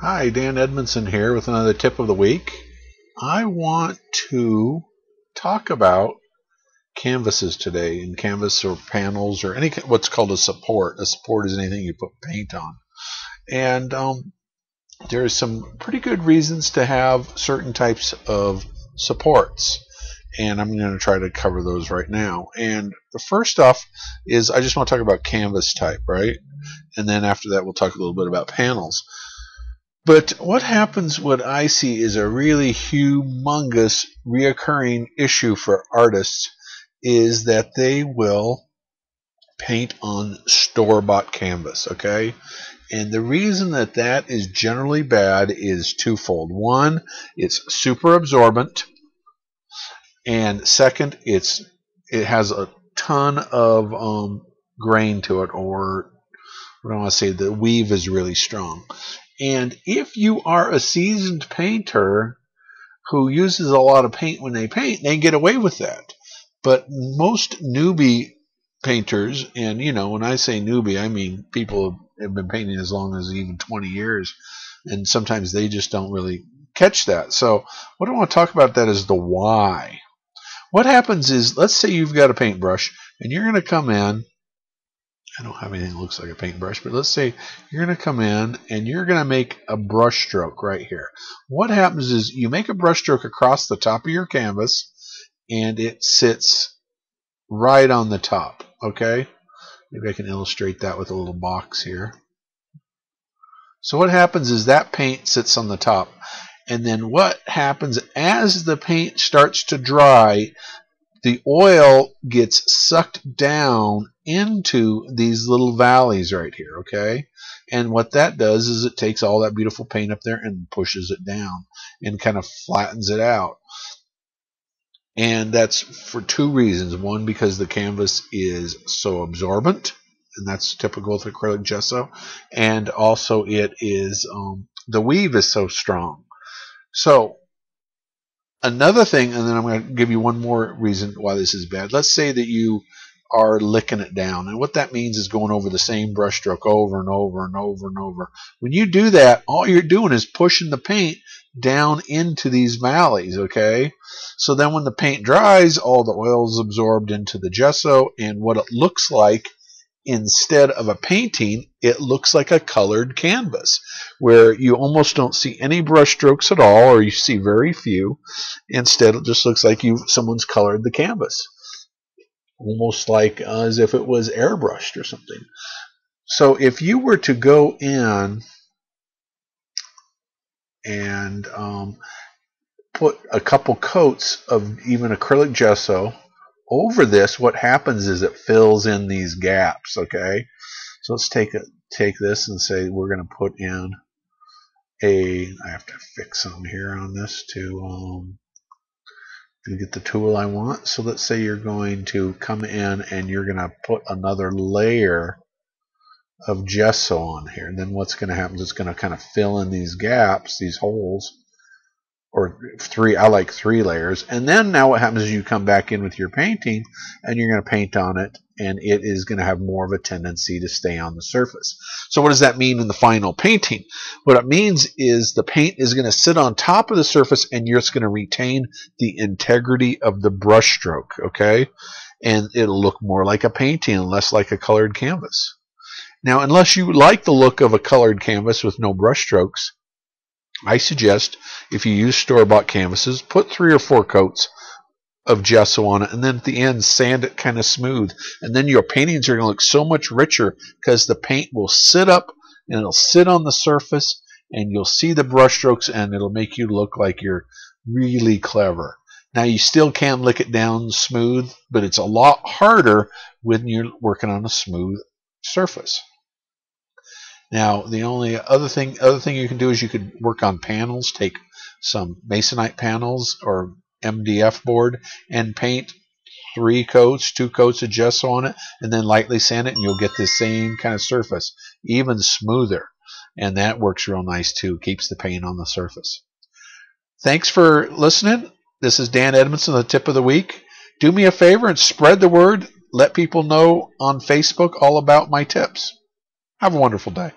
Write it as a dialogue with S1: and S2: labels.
S1: Hi, Dan Edmondson here with another tip of the week. I want to talk about canvases today, and canvas or panels or any what's called a support. A support is anything you put paint on, and there's some pretty good reasons to have certain types of supports, and I'm going to try to cover those right now. And the first off is I just want to talk about canvas type, right? And then after that we'll talk a little bit about panels. But what happens, what I see, is a really humongous reoccurring issue for artists is that they will paint on store-bought canvas, okay? And the reason that that is generally bad is twofold. One, it's super absorbent, and second, it has a ton of grain to it, or what I want to say, the weave is really strong. And if you are a seasoned painter who uses a lot of paint when they paint, they get away with that. But most newbie painters, and you know, when I say newbie, I mean people have been painting as long as even 20 years, and sometimes they just don't really catch that. So what I want to talk about that is the why. What happens is, let's say you've got a paintbrush, and you're going to come in. I don't have anything that looks like a paintbrush, but let's say you're going to come in and you're going to make a brush stroke right here. What happens is you make a brush stroke across the top of your canvas, and it sits right on the top, okay? Maybe I can illustrate that with a little box here. So what happens is that paint sits on the top, and then what happens as the paint starts to dry, the oil gets sucked down into these little valleys right here, okay? And what that does is it takes all that beautiful paint up there and pushes it down and kind of flattens it out. And that's for two reasons. One, because the canvas is so absorbent, and that's typical with acrylic gesso. And also it is, the weave is so strong. So another thing, and then I'm going to give you one more reason why this is bad. Let's say that you are licking it down, and what that means is going over the same brush stroke over and over and over and over. When you do that, all you're doing is pushing the paint down into these valleys, okay? So then when the paint dries, all the oil is absorbed into the gesso, and what it looks like, instead of a painting, it looks like a colored canvas, where you almost don't see any brush strokes at all, or you see very few. Instead, it just looks like someone's colored the canvas, almost like as if it was airbrushed or something. So if you were to go in and put a couple coats of even acrylic gesso over this, what happens is it fills in these gaps, okay? So let's take this and say we're going to put in I have to fix something here on this to get the tool I want. So let's say you're going to come in and you're going to put another layer of gesso on here. And then what's going to happen is it's going to kind of fill in these gaps, these holes, or three. I like 3 layers. And then now what happens is you come back in with your painting and you're going to paint on it, and it is going to have more of a tendency to stay on the surface. So what does that mean in the final painting? What it means is the paint is going to sit on top of the surface, and you're just going to retain the integrity of the brush stroke, okay? And it'll look more like a painting and less like a colored canvas. Now, unless you like the look of a colored canvas with no brush strokes, I suggest if you use store-bought canvases, put 3 or 4 coats of gesso on it, and then at the end sand it kind of smooth, and then your paintings are going to look so much richer because the paint will sit up and it'll sit on the surface, and you'll see the brush strokes, and it'll make you look like you're really clever. Now, you still can lick it down smooth, but it's a lot harder when you're working on a smooth surface. Now, the only other thing you can do is you could work on panels. Take some masonite panels or MDF board and paint 2 coats of gesso on it, and then lightly sand it, and you'll get the same kind of surface, even smoother. And that works real nice too. Keeps the paint on the surface. Thanks for listening. This is Dan Edmondson, the tip of the week. Do me a favor and spread the word. Let people know on Facebook all about my tips. Have a wonderful day.